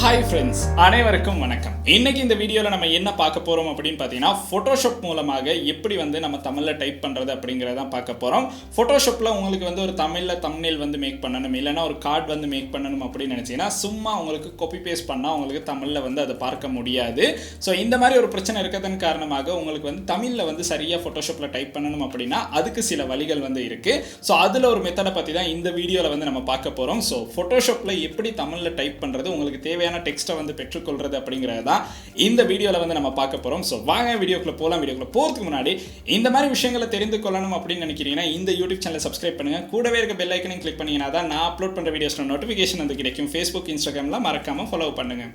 Hi friends, அனைவருக்கும் வணக்கம். இன்னைக்கு இந்த வீடியோல நம்ம என்ன பார்க்க போறோம் அப்படினு பாத்தீங்கன்னா Photoshop மூலமாக எப்படி வந்து நம்ம தமிழ்ல டைப் பண்றது அப்படிங்கறத தான் பார்க்க போறோம். Photoshopல உங்களுக்கு வந்து ஒரு தமிழ்ல thumbnail வந்து மேக் பண்ணனும் இல்லனா ஒரு கார்ட் வந்து மேக் பண்ணனும் அப்படி நினைச்சீனா சும்மா உங்களுக்கு காப்பி பேஸ்ட் பண்ணா உங்களுக்கு தமிழ்ல வந்து அதை பார்க்க முடியாது. சோ இந்த மாதிரி ஒரு பிரச்சனை இருக்கதன் காரணமாக உங்களுக்கு வந்து தமிழ்ல வந்து சரியா Photoshopல டைப் பண்ணனும் அப்படினா அதுக்கு சில வழிகள் வந்து இருக்கு. சோ அதுல ஒரு மெத்தட பத்தி தான் இந்த வீடியோல வந்து நம்ம பார்க்க போறோம். சோ Photoshopல எப்படி தமிழ்ல டைப் பண்றது உங்களுக்கு தேவையான டெக்ஸ்ட்டை வந்து பெற்றுக்கொள்றது அப்படிங்கறது தான் இந்த வீடியோல வந்து நம்ம பார்க்க போறோம். சோ வாங்க வீடியோக்குள்ள போலாம். வீடியோக்குள்ள போறதுக்கு முன்னாடி இந்த மாதிரி விஷயங்களை தெரிந்து கொள்ளணும் அப்படின்னு நினைக்கிறீங்கன்னா இந்த யூடியூப் சேனலை சப்ஸ்கிரைப் பண்ணுங்க. கூடவே இருக்க பெல் ஐகானையும் கிளிக் பண்ணீங்கன்னா தான் நான் அப்லோட் பண்ற வீடியோஸ்ல நோட்டிஃபிகேஷன் வந்து கிடைக்கும். Facebook, Instagramல மறக்காம ஃபாலோ பண்ணுங்க.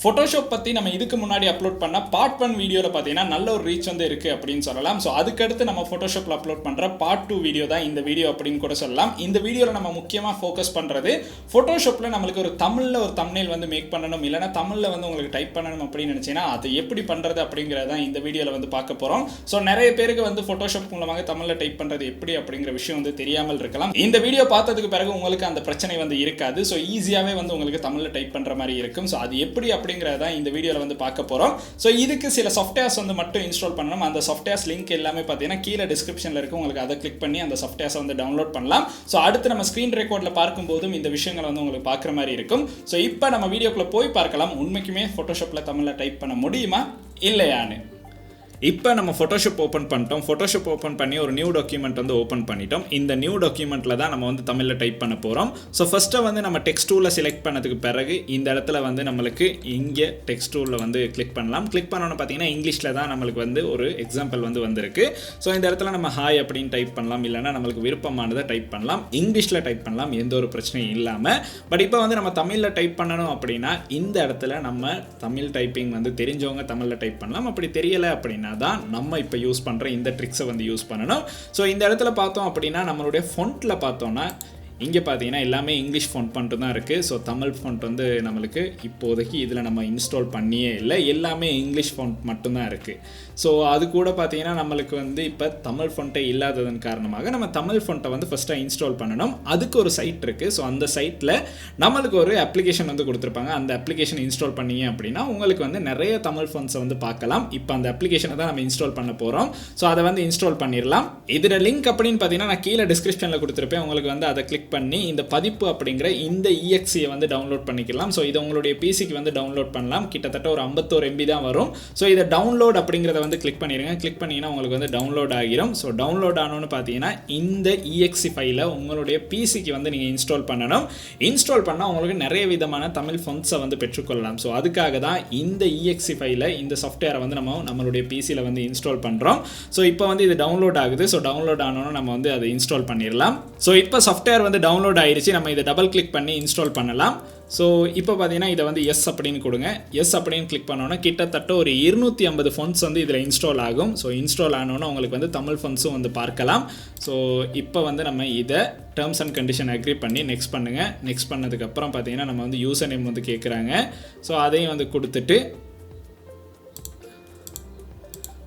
Photoshop பத்தி நம்ம இதுக்கு முன்னாடி அப்லோட் பண்ண பார்ட் 1 வீடியோல பாத்தீங்கன்னா நல்ல ஒரு ரீச் வந்து இருக்கு அப்படினு சொல்லலாம். சோ அதுக்கு அடுத்து நம்ம Photoshopல அப்லோட் பண்ற பார்ட் 2 வீடியோ தான் இந்த வீடியோ அப்படினு கூட சொல்லலாம். இந்த வீடியோல நம்ம முக்கியமா ஃபோக்கஸ் பண்றது Photoshopல நமக்கு ஒரு தமிழ்ல ஒரு thumbnail வந்து மேக் பண்ணனும் இல்லனா தமிழ்ல வந்து உங்களுக்கு டைப் பண்ணனும் அப்படி நினைச்சீனா அது எப்படி பண்றது அப்படிங்கறத தான் இந்த வீடியோல வந்து பார்க்க போறோம். சோ நிறைய பேருக்கு வந்து Photoshop மூலமாக தமிழ்ல டைப் பண்றது எப்படி அப்படிங்கற விஷயம் வந்து தெரியாமல் இருக்கலாம். இந்த வீடியோ பார்த்ததுக்கு பிறகு உங்களுக்கு அந்த பிரச்சனை வந்து இருக்காது. சோ ஈஸியாவே வந்து உங்களுக்கு தமிழ்ல டைப் பண்ற மாதிரி இருக்கும். சோ அது எப்படி அப்படிங்கறத இந்த வீடியோல வந்து பார்க்க போறோம். சோ இதுக்கு சில சாஃப்ட்வேர்ஸ் வந்து மட்டும் இன்ஸ்டால் பண்ணனும். அந்த சாஃப்ட்வேர்ஸ் லிங்க் எல்லாமே பாத்தீங்கன்னா கீழ டிஸ்கிரிப்ஷன்ல இருக்கு. உங்களுக்கு அதை கிளிக் பண்ணி அந்த சாஃப்ட்வேர்ஸ் வந்து டவுன்லோட் பண்ணலாம். சோ அடுத்து நம்ம ஸ்கிரீன் ரெக்கார்ட்ல பார்க்கும்போது இந்த விஷயங்களை வந்து உங்களுக்கு பார்க்குற மாதிரி இருக்கும். சோ இப்போ நம்ம வீடியோக்குள்ள போய் பார்க்கலாம். உண்மைக்குமே Photoshopல தமிழ்ல டைப் பண்ண முடியுமா இல்லையான்னு. இப்போ நம்ம Photoshop ஓபன் பண்ணிட்டோம். Photoshop ஓபன் பண்ணி ஒரு நியூ டாக்குமெண்ட் வந்து ஓபன் பண்ணிட்டோம். இந்த நியூ டாக்குமெண்ட்ல தான் நம்ம வந்து தமிழ்ல டைப் பண்ண போறோம். சோ ஃபர்ஸ்ட் வந்து நம்ம டெக்ஸ்ட் டூல்ல செலக்ட் பண்ணதுக்கு பிறகு இந்த இடத்துல வந்து நமக்கு இங்க டெக்ஸ்ட் டூல்ல வந்து கிளிக் பண்ணலாம். கிளிக் பண்ணனும் பாத்தீங்கன்னா இங்கிலீஷ்ல தான் நமக்கு வந்து ஒரு எக்ஸாம்பிள் வந்து வந்திருக்கு. சோ இந்த இடத்துல நம்ம ஹாய் அப்படினு டைப் பண்ணலாம் இல்லனா நமக்கு விருப்பமானதை டைப் பண்ணலாம். இங்கிலீஷ்ல டைப் பண்ணலாம் எந்த ஒரு பிரச்சனையும் இல்லாம. பட் இப்போ வந்து நம்ம தமிழ்ல டைப் பண்ணனும் அப்படினா இந்த இடத்துல நம்ம தமிழ் டைப்பிங் வந்து தெரிஞ்சவங்க தமிழ்ல டைப் பண்ணலாம். அப்படி தெரியல அப்படினா தான் நம்ம இப்ப யூஸ் பண்ற இந்த ட்ரிக்ஸை வந்து யூஸ் பண்ணனும். சோ இந்த இடத்துல பார்த்தோம் அப்படினா நம்மளுடைய ஃபாண்ட்ல பார்த்தோம்னா இங்க பாத்தீங்கன்னா எல்லாமே இங்கிலீஷ் ஃபாண்ட் மட்டும் தான் இருக்கு. சோ தமிழ் ஃபாண்ட் வந்து நமக்கு இப்போதைக்கு இதுல நம்ம இன்ஸ்டால் பண்ணியே இல்லை. எல்லாமே இங்கிலீஷ் ஃபாண்ட் மட்டும் தான் இருக்கு. சோ அது கூட பாத்தீங்கன்னா நமக்கு வந்து இப்ப தமிழ் ஃபாண்ட்டே இல்லாததன் காரணமாக நம்ம தமிழ் ஃபாண்ட்டை வந்து ஃபர்ஸ்டா இன்ஸ்டால் பண்ணனும். அதுக்கு ஒரு சைட் இருக்கு. சோ அந்த சைட்ல நமக்கு ஒரு அப்ளிகேஷன் வந்து கொடுத்திருப்பாங்க. அந்த அப்ளிகேஷன் இன்ஸ்டால் பண்ணீங்க அப்படினா உங்களுக்கு வந்து நிறைய தமிழ் ஃபாண்ட்ஸ் வந்து பார்க்கலாம். இப்போ அந்த அப்ளிகேஷனை தான் நம்ம இன்ஸ்டால் பண்ண போறோம். சோ அதை வந்து இன்ஸ்டால் பண்ணிரலாம். இதோட லிங்க் அப்படினு பாத்தீங்கன்னா நான் கீழ டிஸ்கிரிப்ஷன்ல கொடுத்திருப்பேன். உங்களுக்கு வந்து அதை கிளிக் பண்ணி இந்த பதிப்பு அப்படிங்கற இந்த exe வந்து டவுன்லோட் பண்ணிக்கலாம். சோ இத உங்களுடைய PCக்கு வந்து டவுன்லோட் பண்ணலாம். கிட்டத்தட்ட ஒரு 51 MB தான் வரும். சோ இத டவுன்லோட் அப்படிங்கறத வந்து கிளிக் பண்ணிருங்க. கிளிக் பண்ணீங்கன்னா உங்களுக்கு வந்து டவுன்லோட் ஆகிரும். சோ டவுன்லோட் ஆனோன்னு பாத்தீங்கன்னா இந்த exe ஃபைலை உங்களுடைய PCக்கு வந்து நீங்க இன்ஸ்டால் பண்ணனும். இன்ஸ்டால் பண்ணா உங்களுக்கு நிறைய விதமான தமிழ் fonts வந்து பெற்றுக்கொள்ளலாம். சோ அதுக்காக தான் இந்த exe ஃபைலை இந்த சாஃப்ட்வேரை வந்து நம்மளுடைய PCல வந்து இன்ஸ்டால் பண்றோம். சோ இப்போ வந்து இது டவுன்லோட் ஆகுது. சோ டவுன்லோட் ஆனோன்னு நம்ம வந்து அதை இன்ஸ்டால் பண்ணிரலாம். சோ இப்போ சாஃப்ட்வேர் வந்து டவுன்லோட் ஆயிருச்சு. நம்ம இதை டபுள் கிளிக் பண்ணி இன்ஸ்டால் பண்ணலாம். ஸோ இப்போ பார்த்தீங்கன்னா இதை வந்து எஸ் அப்படின்னு கொடுங்க. எஸ் அப்படின்னு கிளிக் பண்ணோன்னா கிட்டத்தட்ட ஒரு 250 ஃபொண்ட்ஸ் வந்து இதில் இன்ஸ்டால் ஆகும். ஸோ இன்ஸ்டால் ஆனோன்னா உங்களுக்கு வந்து தமிழ் ஃபொண்ட்ஸும் வந்து பார்க்கலாம். ஸோ இப்போ வந்து நம்ம இதை டேர்ம்ஸ் அண்ட் கண்டிஷன் அக்ரி பண்ணி நெக்ஸ்ட் பண்ணுங்கள். நெக்ஸ்ட் பண்ணதுக்கப்புறம் பார்த்தீங்கன்னா நம்ம வந்து யூசர் நேம் வந்து கேட்குறாங்க. ஸோ அதையும் வந்து கொடுத்துட்டு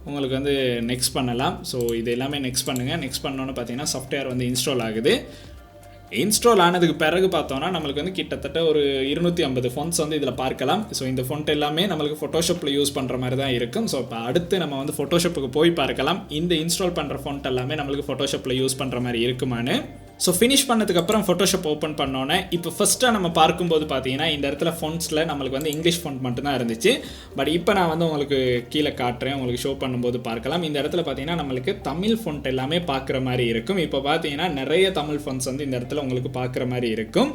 உங்களுக்கு வந்து நெக்ஸ்ட் பண்ணலாம். ஸோ இது எல்லாமே நெக்ஸ்ட் பண்ணுங்கள். நெக்ஸ்ட் பண்ணோன்னு பார்த்தீங்கன்னா சாஃப்ட்வேர் வந்து இன்ஸ்டால் ஆகுது. இன்ஸ்டால் ஆனதுக்கு பிறகு பார்த்தோம்னா நம்மளுக்கு வந்து கிட்டத்தட்ட ஒரு 250 ஃபொண்ட்ஸ் வந்து இதில் பார்க்கலாம். ஸோ இந்த ஃபொண்ட் எல்லாமே நம்மளுக்கு Photoshopல யூஸ் பண்ணுற மாதிரி தான் இருக்கும். ஸோ இப்போ அடுத்து நம்ம வந்து Photoshopக்கு போய் பார்க்கலாம் இந்த இன்ஸ்டால் பண்ணுற ஃபொண்ட் எல்லாமே நம்மளுக்கு Photoshopல யூஸ் பண்ணுற மாதிரி இருக்குமான்னு. ஸோ ஃபினிஷ் பண்ணதுக்கப்புறம் Photoshop ஓப்பன் பண்ணோன்னே இப்போ ஃபஸ்ட்டாக நம்ம பார்க்கும்போது பார்த்தீங்கன்னா இந்த இடத்துல ஃபொண்ட்ஸில் நம்மளுக்கு வந்து இங்கிலீஷ் ஃபொண்ட் மட்டும்தான் இருந்துச்சு. பட் இப்போ நான் வந்து உங்களுக்கு கீழே காட்டுறேன். உங்களுக்கு ஷோ பண்ணும்போது பார்க்கலாம். இந்த இடத்துல பார்த்தீங்கன்னா நம்மளுக்கு தமிழ் ஃபொண்ட் எல்லாமே பார்க்குற மாதிரி இருக்கும். இப்போ பார்த்தீங்கன்னா நிறைய தமிழ் ஃபொண்ட்ஸ் வந்து இந்த இடத்துல உங்களுக்கு பார்க்குற மாதிரி இருக்கும்.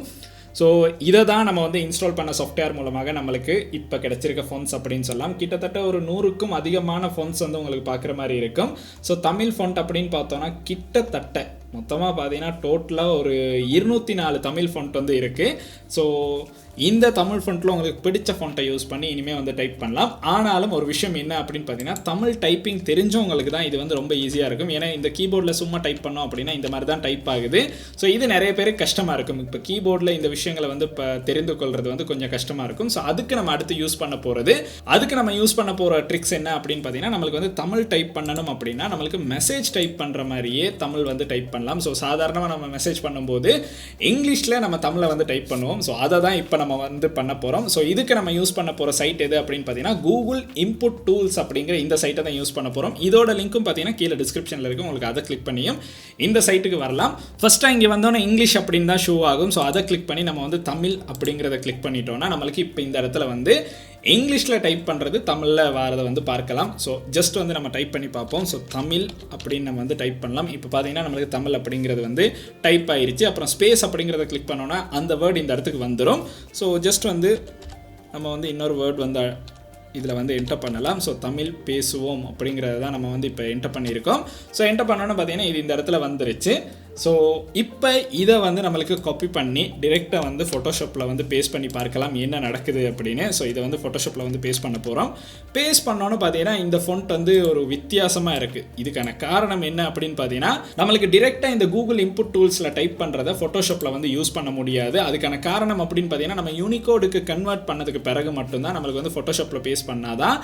ஸோ இதை தான் நம்ம வந்து இன்ஸ்டால் பண்ண சாஃப்ட்வேர் மூலமாக நம்மளுக்கு இப்போ கிடைச்சிருக்க ஃபொண்ட்ஸ் அப்படின்னு சொல்லலாம். கிட்டத்தட்ட ஒரு 100க்கும் அதிகமான ஃபொண்ட்ஸ் வந்து உங்களுக்கு பார்க்குற மாதிரி இருக்கும். ஸோ தமிழ் ஃபொண்ட் அப்படின்னு பார்த்தோன்னா கிட்டத்தட்ட மொத்தமாக பார்த்தீங்கன்னா டோட்டலாக ஒரு 204 தமிழ் ஃபொண்ட் வந்து இருக்குது. ஸோ இந்த தமிழ் ஃபொண்ட்டில் உங்களுக்கு பிடிச்ச ஃபொண்ட்டை யூஸ் பண்ணி இனிமேல் வந்து டைப் பண்ணலாம். ஆனாலும் ஒரு விஷயம் என்ன அப்படின்னு பார்த்தீங்கன்னா, தமிழ் டைப்பிங் தெரிஞ்சவங்களுக்கு தான் இது வந்து ரொம்ப ஈஸியாக இருக்கும். ஏன்னா இந்த கீபோர்டில் சும்மா டைப் பண்ணோம் அப்படின்னா இந்த மாதிரி தான் டைப் ஆகுது. ஸோ இது நிறைய பேருக்கு கஷ்டமாக இருக்கும். இப்போ கீபோர்டில் இந்த விஷயங்களை வந்து இப்போ தெரிந்து கொள்வது வந்து கொஞ்சம் கஷ்டமாக இருக்கும். ஸோ அதுக்கு நம்ம அடுத்து யூஸ் பண்ண போகிறது, அதுக்கு நம்ம யூஸ் பண்ண போகிற ட்ரிக்ஸ் என்ன அப்படின்னு பார்த்தீங்கன்னா, நம்மளுக்கு வந்து தமிழ் டைப் பண்ணணும் அப்படின்னா நம்மளுக்கு மெசேஜ் டைப் பண்ணுற மாதிரியே தமிழ் வந்து டைப் பண்ணலாம். ஸோ சாதாரணமாக நம்ம மெசேஜ் பண்ணும்போது இங்கிலீஷில் நம்ம தமிழை வந்து டைப் பண்ணுவோம். ஸோ அதை தான் இப்போ நம்ம வந்து பண்ண போகிறோம். ஸோ இதுக்கு நம்ம யூஸ் பண்ண போகிற சைட் எது அப்படின்னு பார்த்தீங்கன்னா, கூகுள் இன்புட் டூல்ஸ் அப்படிங்கிற இந்த சைட்டை தான் யூஸ் பண்ண போகிறோம். இதோட லிங்க்கும் பார்த்தீங்கன்னா கீழே டிஸ்கிரிப்ஷனில் இருக்கும். உங்களுக்கு அதை கிளிக் பண்ணியும் இந்த சைட்டுக்கு வரலாம். ஃபர்ஸ்ட்டாக இங்கே வந்தோன்னே இங்கிலீஷ் அப்படின்னு தான் ஷோ ஆகும். ஸோ அதை கிளிக் பண்ணி நம்ம வந்து தமிழ் அப்படிங்கிறத கிளிக் பண்ணிட்டோம்னா நம்மளுக்கு இப்போ இந்த இடத்துல வந்து இங்கிலீஷில் டைப் பண்ணுறது தமிழில் வரதை வந்து பார்க்கலாம். ஸோ ஜஸ்ட் வந்து நம்ம டைப் பண்ணி பார்ப்போம். ஸோ தமிழ் அப்படின்னு நம்ம வந்து டைப் பண்ணலாம். இப்போ பார்த்தீங்கன்னா நம்மளுக்கு தமிழ் அப்படிங்கிறது வந்து டைப் ஆகிருச்சு. அப்புறம் ஸ்பேஸ் அப்படிங்கிறத கிளிக் பண்ணோன்னா அந்த வேர்டு இந்த இடத்துக்கு வந்துடும். ஸோ ஜஸ்ட் வந்து நம்ம வந்து இன்னொரு வேர்டு வந்து இதில் வந்து என்டர் பண்ணலாம். ஸோ தமிழ் பேசுவோம் அப்படிங்கிறத தான் நம்ம வந்து இப்போ என்டர் பண்ணியிருக்கோம். ஸோ என்டர் பண்ணோன்னு பார்த்தீங்கன்னா இது இந்த இடத்துல வந்துருச்சு. ஸோ இப்போ இதை வந்து நம்மளுக்கு காப்பி பண்ணி டிரெக்டாக வந்து ஃபோட்டோஷாப்பில் வந்து பேஸ்ட் பண்ணி பார்க்கலாம் என்ன நடக்குது அப்படின்னு. ஸோ இதை வந்து ஃபோட்டோஷாப்பில் வந்து பேஸ்ட் பண்ண போகிறோம். பேஸ்ட் பண்ணோன்னு பார்த்தீங்கன்னா இந்த ஃபொண்ட் வந்து ஒரு வித்தியாசமாக இருக்குது. இதுக்கான காரணம் என்ன அப்படின்னு பார்த்தீங்கன்னா, நம்மளுக்கு டிரெக்டாக இந்த கூகுள் இன்புட் டூல்ஸில் டைப் பண்ணுறதை ஃபோட்டோஷாப்பில் வந்து யூஸ் பண்ண முடியாது. அதுக்கான காரணம் அப்படின்னு பார்த்தீங்கன்னா, நம்ம யூனிகோடுக்கு கன்வெர்ட் பண்ணதுக்கு பிறகு மட்டும்தான் நம்மளுக்கு வந்து ஃபோட்டோஷாப்பில் பேஸ்ட் பண்ணாதான்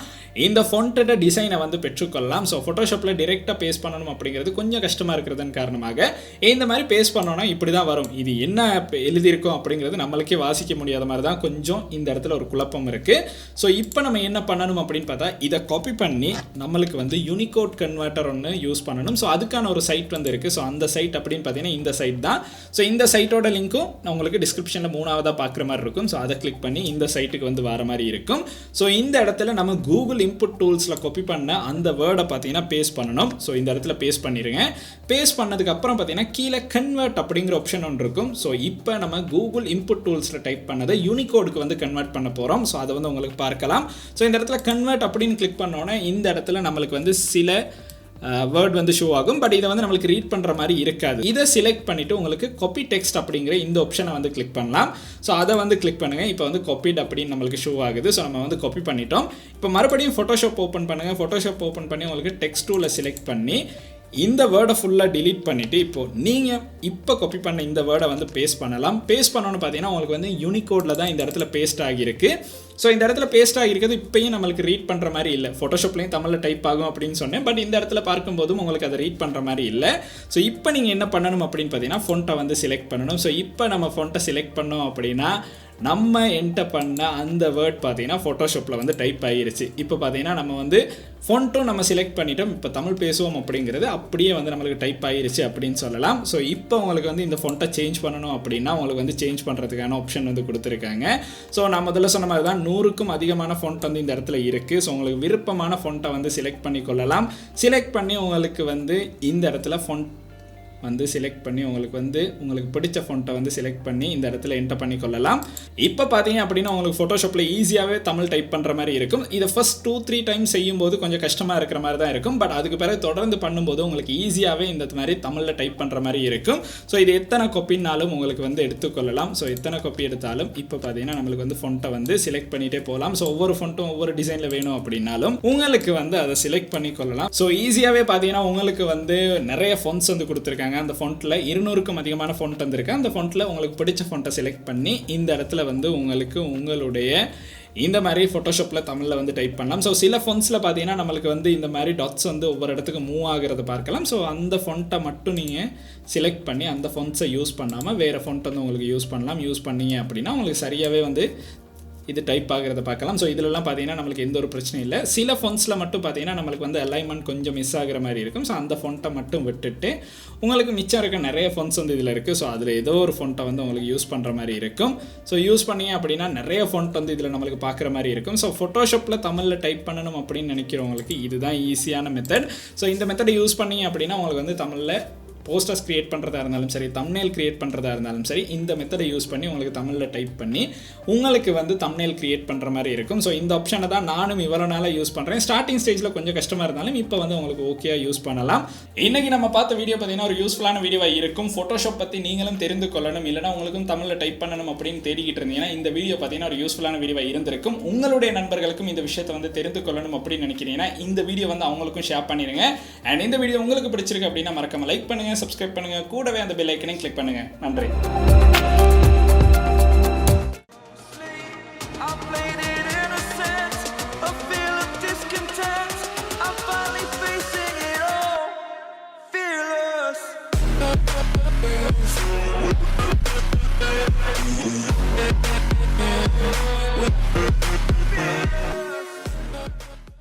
இந்த ஃபொண்ட்டோட டிசைனை வந்து பெற்றுக்கொள்ளலாம். ஸோ ஃபோட்டோஷாப்பில் டிரெக்டாக பேஸ்ட் பண்ணணும் அப்படிங்கிறது கொஞ்சம் கஷ்டமாக இருக்கிறதன் காரணமாக இந்த மாதிரி பேஸ்ட் பண்ணோன்னா இப்படி தான் வரும். இது என்ன எழுதியிருக்கோம் அப்படிங்கிறது நம்மளுக்கே வாசிக்க முடியாத மாதிரி தான் கொஞ்சம் இந்த இடத்துல ஒரு குழப்பம் இருக்குது. ஸோ இப்போ நம்ம என்ன பண்ணணும் அப்படின்னு பார்த்தா, இதை காப்பி பண்ணி நம்மளுக்கு வந்து யூனிகோட் கன்வெர்ட்டர் ஒன்று யூஸ் பண்ணணும். ஸோ அதுக்கான ஒரு சைட் வந்து இருக்குது. ஸோ அந்த சைட் அப்படின்னு பார்த்தீங்கன்னா இந்த சைட் தான். ஸோ இந்த சைட்டோட லிங்க்கும் நான் உங்களுக்கு டிஸ்கிரிப்ஷனில் 3ஆவதாக பார்க்குற மாதிரி இருக்கும். ஸோ அதை கிளிக் பண்ணி இந்த சைட்டுக்கு வந்து வர மாதிரி இருக்கும். ஸோ இந்த இடத்துல நம்ம கூகுள் இன்புட் டூல்ஸில் காப்பி பண்ண அந்த வேர்டை பார்த்தீங்கன்னா பேஸ்ட் பண்ணணும். ஸோ இந்த இடத்துல பேஸ்ட் பண்ணிடுங்க. பேஸ்ட் பண்ணதுக்கு அப்புறம் பார்த்தீங்கன்னா கீழே கன்வெர்ட் அப்படிங்கிற ஆப்ஷன் ஒன்று இருக்கும். ஸோ இப்போ நம்ம கூகுள் இன்புட் டூல்ஸில் டைப் பண்ணதை யூனிகோடுக்கு வந்து கன்வெர்ட் பண்ண போகிறோம். ஸோ அதை வந்து உங்களுக்கு பார்க்கலாம். ஸோ இந்த இடத்துல கன்வெர்ட் அப்படின்னு கிளிக் பண்ணோன்னே இந்த இடத்துல நம்மளுக்கு வந்து சில வேர்ட் வந்து ஷோ ஆகும். பட் இதை வந்து நம்மளுக்கு ரீட் பண்ணுற மாதிரி இருக்காது. இதை செலக்ட் பண்ணிவிட்டு உங்களுக்கு காப்பி டெக்ஸ்ட் அப்படிங்கிற இந்த ஆப்ஷனை வந்து கிளிக் பண்ணலாம். ஸோ அதை வந்து கிளிக் பண்ணுங்கள். இப்போ வந்து காப்பிட் அப்படின்னு நம்மளுக்கு ஷோ ஆகுது. ஸோ நம்ம வந்து காப்பி பண்ணிட்டோம். இப்போ மறுபடியும் ஃபோட்டோஷாப் ஓப்பன் பண்ணுங்கள். ஃபோட்டோஷாப் ஓப்பன் பண்ணி உங்களுக்கு டெக்ஸ்ட் டூலை செலக்ட் பண்ணி இந்த வேர்டை ஃபுல்லாக டிலீட் பண்ணிவிட்டு நீங்கள் இப்போ காப்பி பண்ண இந்த வேர்டை வந்து பேஸ்ட் பண்ணலாம். பேஸ்ட் பண்ணோன்னு பார்த்தீங்கன்னா உங்களுக்கு வந்து யூனிகோடில் தான் இந்த இடத்துல பேஸ்ட் ஆகியிருக்கு. ஸோ இந்த இடத்துல பேஸ்ட் ஆகிருக்கிறது இப்போயும் நம்மளுக்கு ரீட் பண்ணுற மாதிரி இல்லை. ஃபோட்டோஷாப்லேயும் தமிழில் டைப் ஆகும் அப்படின்னு சொன்னேன். பட் இந்த இடத்துல பார்க்கும்போதும் உங்களுக்கு அதை ரீட் பண்ணுற மாதிரி இல்லை. ஸோ இப்போ நீங்கள் என்ன பண்ணணும் அப்படின்னு பார்த்தீங்கன்னா, ஃபொண்ட்டை வந்து செலக்ட் பண்ணணும். ஸோ இப்போ நம்ம ஃபொண்ட்டை செலக்ட் பண்ணோம் அப்படின்னா நம்ம என்டர் பண்ண அந்த வேர்ட் பார்த்தீங்கன்னா ஃபோட்டோஷாப்பில் வந்து டைப் ஆகிருச்சு. இப்போ பார்த்தீங்கன்னா நம்ம வந்து ஃபொண்ட்டும் நம்ம செலக்ட் பண்ணிட்டோம். இப்போ தமிழ் பேசுவோம் அப்படிங்கிறது அப்படியே வந்து நம்மளுக்கு டைப் ஆகிருச்சு அப்படின்னு சொல்லலாம். ஸோ இப்போ உங்களுக்கு வந்து இந்த ஃபொண்ட்டை சேஞ்ச் பண்ணணும் அப்படின்னா உங்களுக்கு வந்து சேஞ்ச் பண்ணுறதுக்கான ஆப்ஷன் வந்து கொடுத்துருக்காங்க. ஸோ நான் முதல்ல சொன்ன மாதிரி தான் 100க்கும் அதிகமான ஃபொண்ட் வந்து இந்த இடத்துல இருக்குது. ஸோ உங்களுக்கு விருப்பமான ஃபொண்ட்டை வந்து செலக்ட் பண்ணி கொள்ளலாம். செலக்ட் பண்ணி உங்களுக்கு வந்து இந்த இடத்துல ஃபொண்ட் வந்து செலக்ட் பண்ணி உங்களுக்கு பிடிச்ச ஃபொண்ட்டை வந்து செலக்ட் பண்ணி இந்த இடத்துல என்டர் பண்ணி கொள்ளலாம். இப்போ பார்த்தீங்க அப்படின்னா உங்களுக்கு ஃபோட்டோஷாப்பில் ஈஸியாகவே தமிழ் டைப் பண்ணுற மாதிரி இருக்கும். இதை ஃபர்ஸ்ட் 2-3 டைம்ஸ் செய்யும்போது கொஞ்சம் கஷ்டமாக இருக்கிற மாதிரி தான் இருக்கும். பட் அதுக்கு பிறகு தொடர்ந்து பண்ணும்போது உங்களுக்கு ஈஸியாகவே இந்த மாதிரி தமிழில் டைப் பண்ணுற மாதிரி இருக்கும். ஸோ இது எத்தனை காப்பினாலும் உங்களுக்கு வந்து எடுத்துக்கொள்ளலாம். ஸோ எத்தனை காப்பி எடுத்தாலும் இப்போ பார்த்தீங்கன்னா நம்மளுக்கு வந்து ஃபொண்ட்டை வந்து செலக்ட் பண்ணிகிட்டே போகலாம். ஸோ ஒவ்வொரு ஃபொண்ட்டும் ஒவ்வொரு டிசைனில் வேணும் அப்படின்னாலும் உங்களுக்கு வந்து அதை செலக்ட் பண்ணி கொள்ளலாம். ஸோ ஈஸியாகவே பார்த்தீங்கன்னா உங்களுக்கு வந்து நிறைய ஃபொண்ட்ஸ் வந்து கொடுத்துருக்காங்க. அந்த ஃபொண்ட்டில் 200க்கும் அதிகமான ஃபொண்ட் வந்திருக்கு. அந்த ஃபொண்ட்டில் உங்களுக்கு பிடிச்ச ஃபொண்ட்டை செலக்ட் பண்ணி இந்த இடத்துல வந்து உங்களுக்கு உங்களுடைய இந்த மாதிரி ஃபோட்டோஷாப்பில் தமிழில் வந்து டைப் பண்ணலாம். ஸோ சில ஃபொண்ட்ஸில் பார்த்தீங்கன்னா நம்மளுக்கு வந்து இந்த மாதிரி டாட்ஸ் வந்து ஒவ்வொரு இடத்துக்கு மூவ் ஆகிறத பார்க்கலாம். ஸோ அந்த ஃபொண்ட்டை மட்டும் நீங்கள் செலக்ட் பண்ணி அந்த ஃபொண்ட்ஸை யூஸ் பண்ணாமல் வேறு ஃபொண்ட் வந்து உங்களுக்கு யூஸ் பண்ணலாம். யூஸ் பண்ணீங்க அப்படின்னா உங்களுக்கு சரியாகவே வந்து இது டைப் ஆகிறத பார்க்கலாம். ஸோ இதிலெல்லாம் பார்த்தீங்கன்னா நம்மளுக்கு எந்த ஒரு பிரச்சனையும் இல்லை. சில ஃபொண்ட்ஸில் மட்டும் பார்த்தீங்கன்னா நம்மளுக்கு வந்து அலைன்மெண்ட் கொஞ்சம் மிஸ் ஆகிற மாதிரி இருக்கும். ஸோ அந்த ஃபொண்ட்டை மட்டும் விட்டுட்டு உங்களுக்கு மிச்சம் இருக்க நிறைய ஃபொண்ட்ஸ் வந்து இதில் இருக்குது. ஸோ அதில் ஏதோ ஒரு ஃபொண்ட்டை வந்து உங்களுக்கு யூஸ் பண்ணுற மாதிரி இருக்கும். ஸோ யூஸ் பண்ணீங்க அப்படின்னா நிறைய ஃபொண்ட் வந்து இதில் நம்மளுக்கு பார்க்குற மாதிரி இருக்கும். ஸோ ஃபோட்டோஷாப்பில் தமிழில் டைப் பண்ணணும் அப்படின்னு நினைக்கிறவங்களுக்கு இதுதான் ஈஸியான மெத்தட். ஸோ இந்த மெத்தடை யூஸ் பண்ணீங்க அப்படின்னா உங்களுக்கு வந்து தமிழில் போஸ்டர்ஸ் கிரியேட் பண்ணுறதா இருந்தாலும் சரி, தம்ப்நெயில் கிரியேட் பண்ணுறதா இருந்தாலும் சரி, இந்த மெத்தடை யூஸ் பண்ணி உங்களுக்கு தமிழில் டைப் பண்ணி உங்களுக்கு வந்து தம்ப்நெயில் கிரியேட் பண்ணுற மாதிரி இருக்கும். ஸோ இந்த ஆப்ஷனை தான் நானும் இவ்வளோ நாளாக யூஸ் பண்ணுறேன். ஸ்டார்டிங் ஸ்டேஜில் கொஞ்சம் கஷ்டமாக இருந்தாலும் இப்போ வந்து உங்களுக்கு ஓகேயாக யூஸ் பண்ணலாம். இன்றைக்கி நம்ம பார்த்த வீடியோ பார்த்தீங்கன்னா ஒரு யூஸ்ஃபுல்லான வீடியோவாக இருக்கும். ஃபோட்டோஷாப் பற்றி நீங்களும் தெரிந்து கொள்ளணும், இல்லைனா உங்களுக்கும் தமிழில் டைப் பண்ணணும் அப்படின்னு தேடிக்கிட்டு இருந்தீங்கன்னா இந்த வீடியோ பார்த்தீங்கன்னா ஒரு யூஸ்ஃபுல்லான வீடியோவாக இருந்திருக்கும். உங்களுடைய நண்பர்களுக்கும் இந்த விஷயத்தை வந்து தெரிந்து கொள்ளணும் அப்படின்னு நினைக்கிறீங்கன்னா இந்த வீடியோ வந்து அவங்களுக்கும் ஷேர் பண்ணிடுங்க. அண்ட் இந்த வீடியோ உங்களுக்கு பிடிச்சிருக்கு அப்படின்னா மறக்காம லைக் பண்ணுங்க, சப்ஸ்கிரைப் பண்ணுங்க, கூடவே அந்த பெல் ஐக்கனையும் கிளிக் பண்ணுங்க. நன்றி. Fearless.